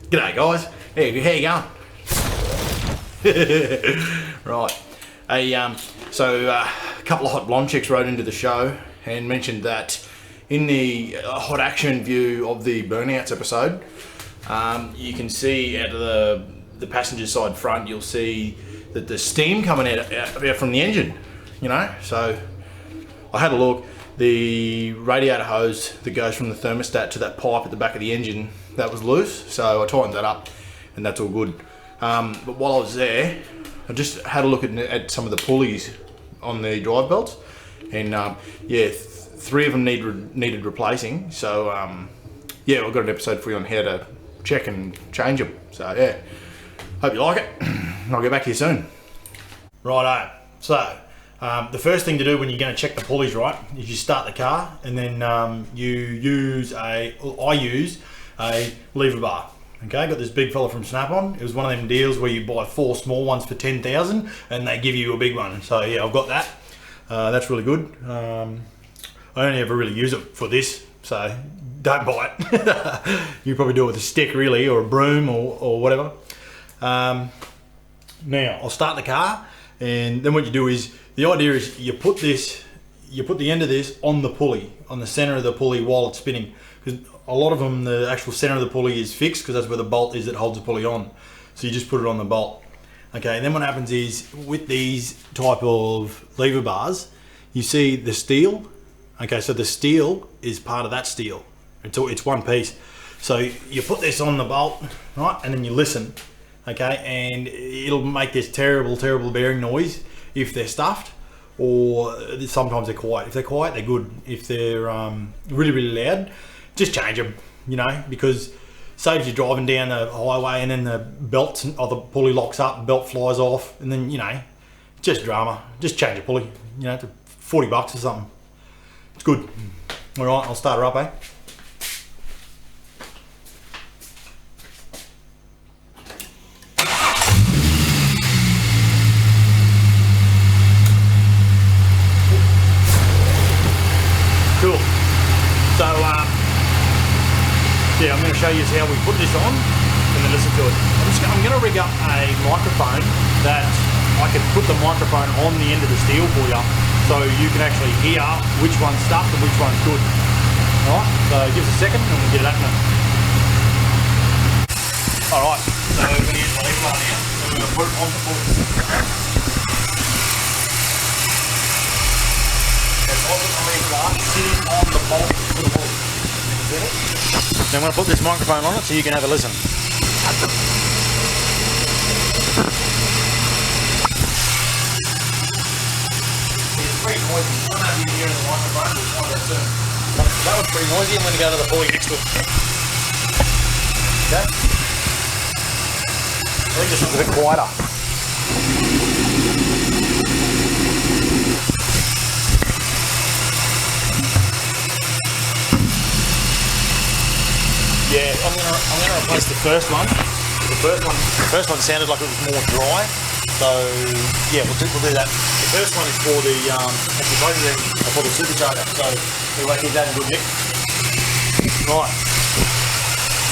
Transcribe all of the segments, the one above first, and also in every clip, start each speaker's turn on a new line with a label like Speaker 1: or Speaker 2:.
Speaker 1: G'day guys, how you going? Right, a couple of hot blonde chicks wrote into the show and mentioned that in the hot action view of the burnouts episode, you can see out of the passenger side front, you'll see that the steam coming out from the engine, you know. So I had a look. The radiator hose that goes from the thermostat to that pipe at the back of the engine, that was loose, so I tightened that up and that's all good. But while I was there, I just had a look at some of the pulleys on the drive belts, and yeah, three of them needed replacing. So yeah, I've got an episode for you on how to check and change them. So yeah, hope you like it. I'll get back to you soon. Righto. So the first thing to do when you're going to check the pulleys, right, is you start the car and then I use a lever bar. Okay, got this big fella from Snap-on. It was one of them deals where you buy 4 small ones for 10,000 and they give you a big one. So yeah, I've got that. That's really good. I only ever really use it for this, so don't buy it. You probably do it with a stick really, or a broom or whatever. Now I'll start the car, and then what you do is, the idea is you put the end of this on the pulley, on the center of the pulley while it's spinning, because a lot of them, the actual center of the pulley is fixed because that's where the bolt is that holds the pulley on. So you just put it on the bolt. Okay, and then what happens is, with these type of lever bars, you see the steel. Okay, so the steel is part of that steel. It's one piece. So you put this on the bolt, right, and then you listen. Okay, and it'll make this terrible bearing noise if they're stuffed, or sometimes they're quiet. If they're quiet, they're good. If they're really loud, just change them, you know, because saves you driving down the highway and then the belt or the pulley locks up, belt flies off, and then, you know, it's just drama. Just change a pulley, you know, for 40 bucks or something. It's good. All right, I'll start her up, eh? Cool. So, yeah, I'm going to show you how we put this on and then listen to it. I'm going to rig up a microphone that I can put the microphone on the end of the steel for you, so you can actually hear which one's stuffed and which one's good. Alright, so give us a second and we'll get it happening. Alright, so we're going to use the lever bar now, and we're going to put it on the pulley. Sitting on the bolt for the pulley. Then I'm going to put this microphone on it so you can have a listen. It's pretty noisy. I don't know if you can hear the microphone, but it's not that soon. That was pretty noisy. I'm going to go to the pulley next to it. Okay? I think this one's a bit quieter. Yeah, I'm gonna replace the first one. The first one sounded like it was more dry. So yeah, we'll do that. The first one is for the actually both of them are for the supercharger. So we'll keep that in good nick. Right.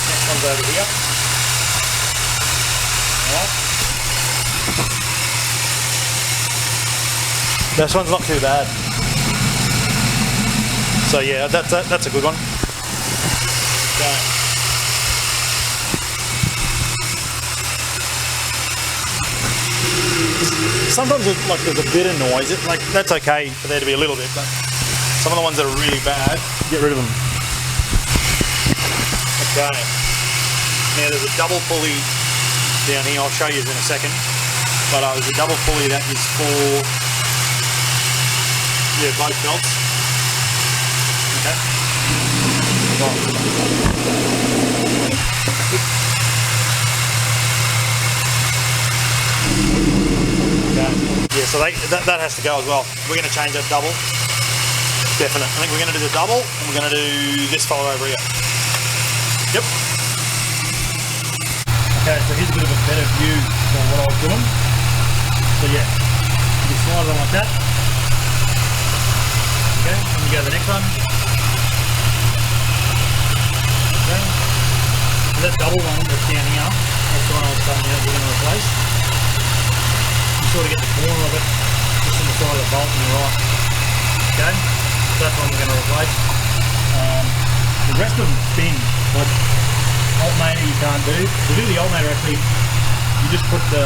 Speaker 1: Next one's over here. Alright. This one's not too bad. So yeah, that's a good one. Okay. Sometimes there's a bit of noise. That's okay for there to be a little bit, but some of the ones that are really bad, get rid of them. Okay. Now there's a double pulley down here. I'll show you in a second. But there's a double pulley that is for both belts. Okay. Yeah, so that has to go as well. We're going to change that double. Definite. I think we're going to do the double, and we're going to do this fella over here. Yep. Okay, so here's a bit of a better view for what I was doing. So yeah, you can slide it on like that. Okay, and you go to the next one. Okay. And that double one that's down here, that's the one I was telling you that we're going to replace. You sort of get the corner of it just on the side of the bolt on the right. Okay, so that's what we're going to replace. The rest of them spin, like alternator you can't do. To do the alternator, actually, you just put the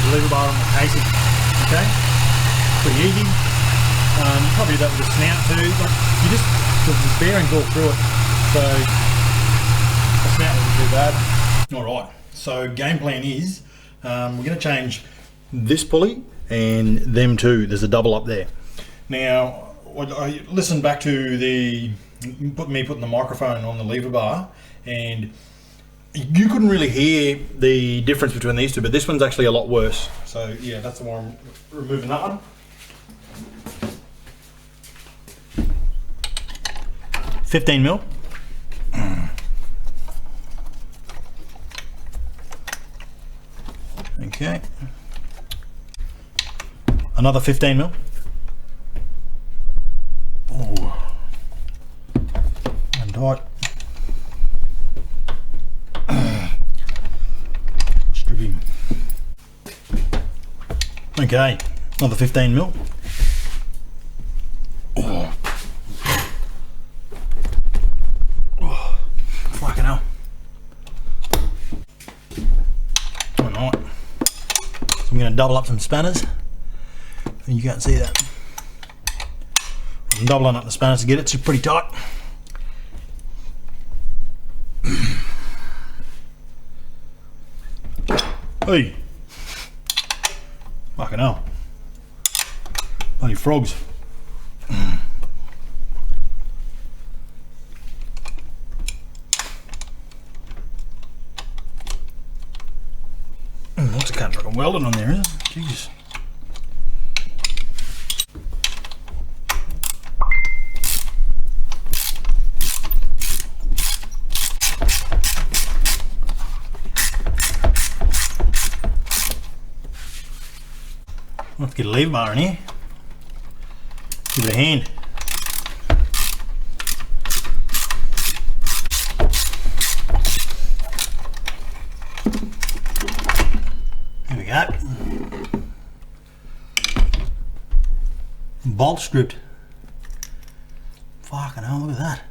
Speaker 1: lever bar on the casing. Okay, pretty easy. Probably do that with the snout too. Like you just, the bearings all through it, so the snout isn't too bad. All right. So game plan is we're going to change this pulley and them two. There's a double up there. Now I listened back to me putting the microphone on the lever bar, and you couldn't really hear the difference between these two, but this one's actually a lot worse. So yeah, that's the one I'm removing that one. 15 mil. Okay. Another 15 mil. Oh. And tight. Strip him. Okay. Another 15 mil. Oh. Oh. Fucking hell. Alright. So I'm going to double up some spanners. And you can't see that. I'm doubling up the spanners to get it. It's pretty tight. Hey! Fucking hell. Bloody frogs. Looks kind of like a welding on there, isn't it? Jesus. Let's get a lever bar in here. Give it a hand. There we go. Bolt stripped. Fucking hell, look at that.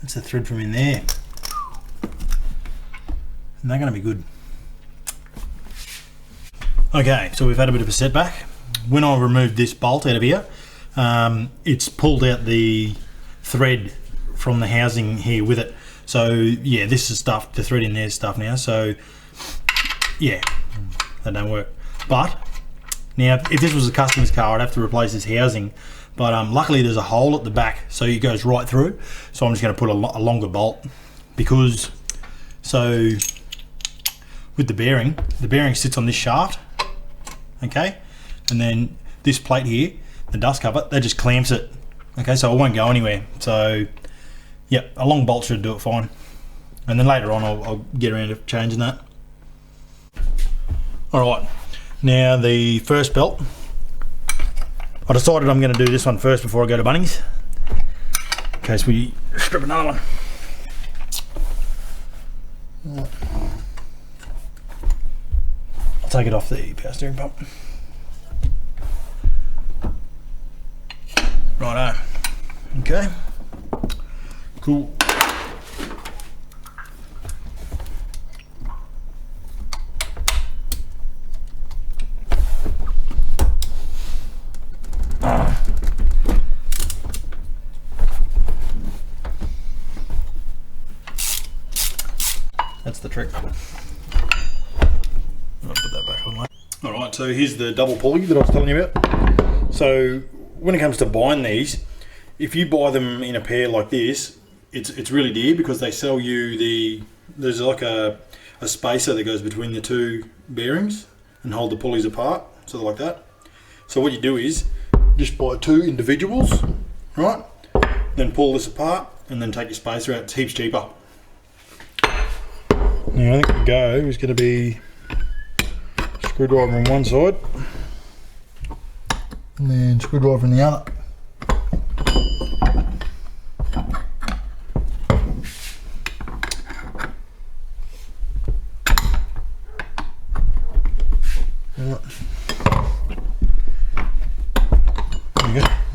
Speaker 1: That's the thread from in there. Isn't that going to be good? Okay, so we've had a bit of a setback. When I removed this bolt out of here, it's pulled out the thread from the housing here with it. So yeah, this is stuff, the thread in there is stuff now. So yeah, that don't work. But now, if this was a customer's car, I'd have to replace this housing. But luckily there's a hole at the back, so it goes right through. So I'm just gonna put a longer bolt, because, so with the bearing sits on this shaft. Okay, and then this plate here, the dust cover, that just clamps it. Okay, so it won't go anywhere. So yeah, a long bolt should do it fine. And then later on I'll get around to changing that. Alright, now the first belt. I decided I'm going to do this one first before I go to Bunnings, in case we strip another one. Take it off the power steering pump. Righto. Okay. Cool. That's the trick. Alright, so here's the double pulley that I was telling you about. So when it comes to buying these, if you buy them in a pair like this, it's really dear, because they sell you there's like a spacer that goes between the two bearings and hold the pulleys apart, so like that. So what you do is just buy two individuals, right? Then pull this apart and then take your spacer out. It's heaps cheaper. Now I think the go is going to be screwdriver on one side and then screwdriver on the other.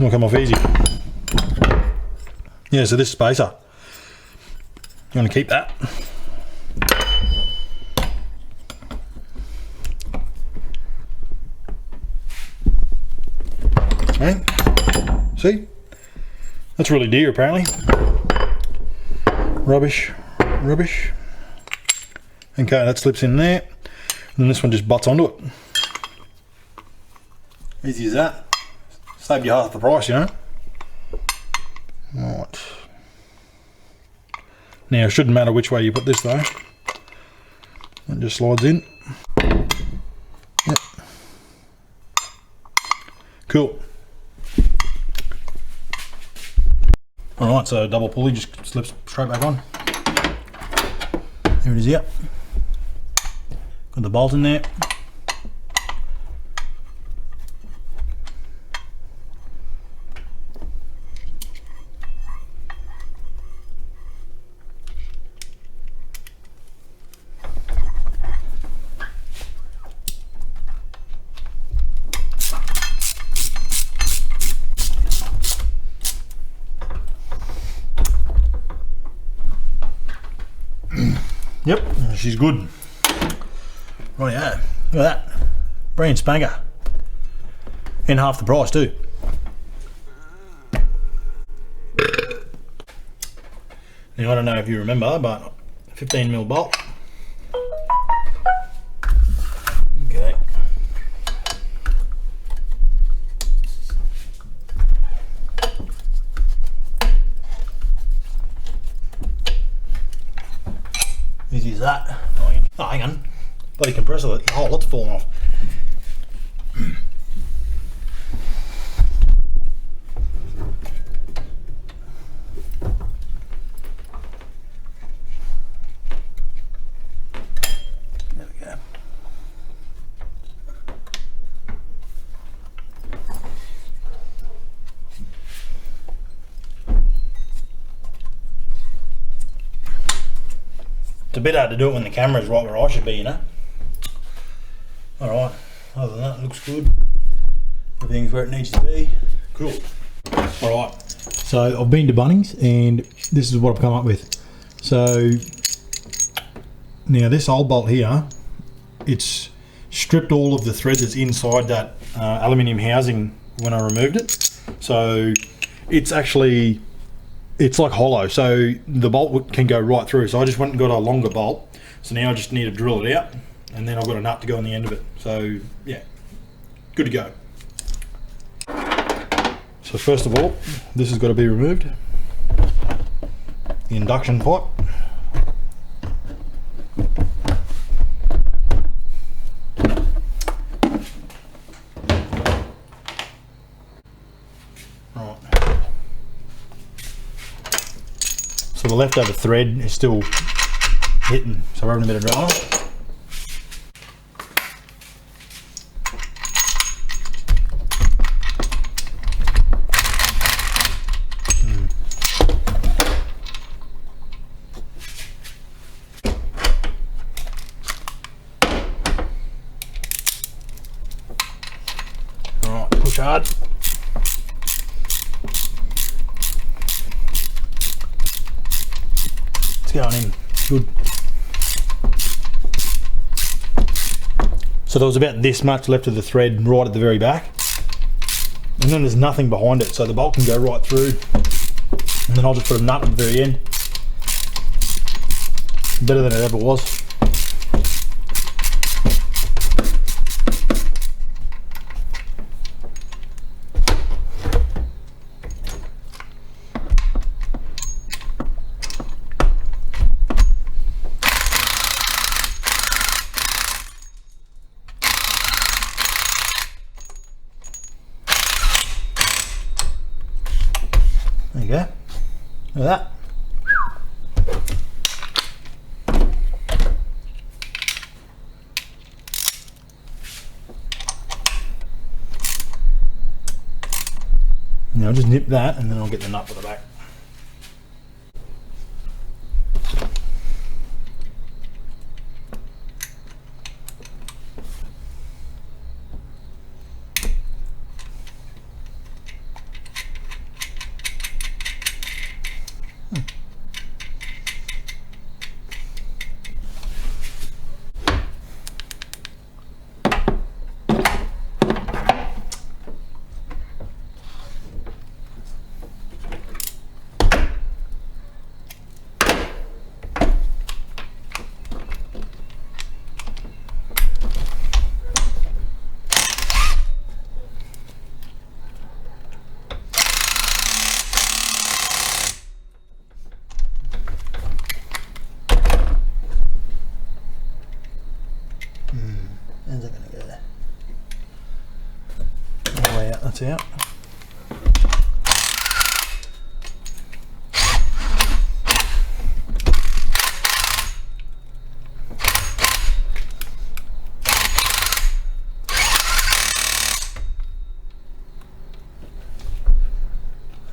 Speaker 1: It'll come off easy. Yeah, so this spacer, you want to keep that. Okay. See? That's really dear apparently. Rubbish, rubbish. Okay, that slips in there. And then this one just butts onto it. Easy as that. Save you half the price, you know. Right. Now it shouldn't matter which way you put this though. It just slides in. Yep. Cool. Alright, so double pulley just slips straight back on. There it is here. Got the bolt in there. Yep, she's good. Right, yeah, look at that. Brand spanker. And half the price too. Now I don't know if you remember, but 15mm bolt. Okay. Easy as that. Oh, hang on. Bloody compressor, the whole lot's falling off. There we go. It's a bit hard to do it when the camera's right where I should be, you know. Alright, other than that, it looks good. Everything's where it needs to be. Cool. Alright, so I've been to Bunnings and this is what I've come up with. So, now this old bolt here, it's stripped all of the thread that's inside that aluminium housing when I removed it. So, it's actually, it's like hollow, so the bolt can go right through. So I just went and got a longer bolt. So now I just need to drill it out. And then I've got a nut to go on the end of it. So yeah, good to go. So first of all, this has got to be removed. The induction pot. Right. So the leftover thread is still hitting, so we're having a bit of drama. Push hard. It's going in. Good. So there was about this much left of the thread right at the very back. And then there's nothing behind it, so the bolt can go right through. And then I'll just put a nut at the very end. Better than it ever was. There you go. Look at that. Now I'll just nip that and then I'll get the nut for the back. nuts out.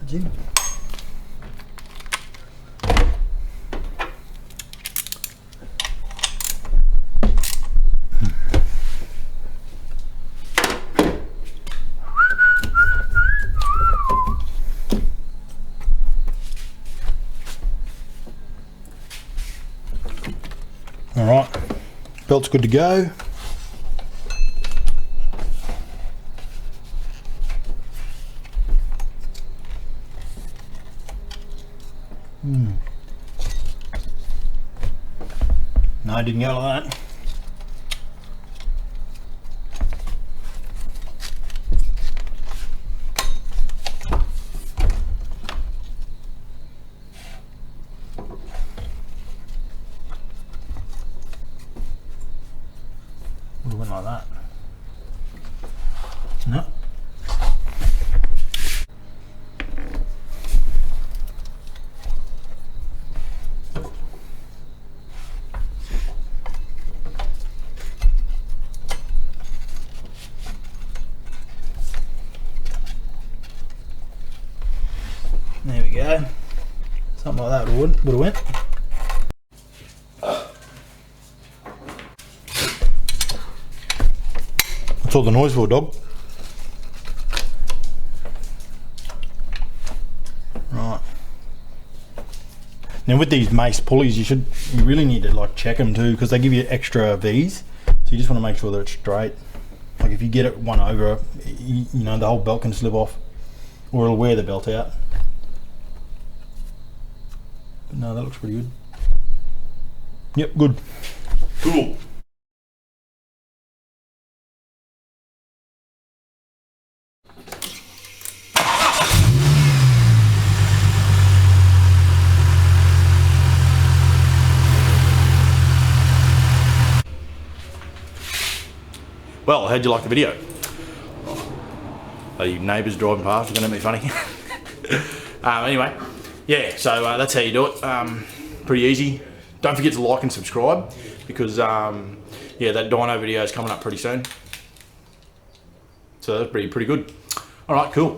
Speaker 1: That's it. All right, belt's good to go. No, I didn't go like that. Would have went like that. No. There we go. Something like that would have went. What's all the noise for, dog? Right. Now with these mace pulleys, you really need to like check them too, because they give you extra V's. So you just want to make sure that it's straight. Like if you get it one over, you know, the whole belt can slip off, or it'll wear the belt out. But no, that looks pretty good. Yep, good. Cool. Well, how'd you like the video? Are you neighbours driving past are going to be funny? Anyway, yeah, so that's how you do it. Pretty easy. Don't forget to like and subscribe, because yeah, that dyno video is coming up pretty soon. So that's pretty good. All right, cool.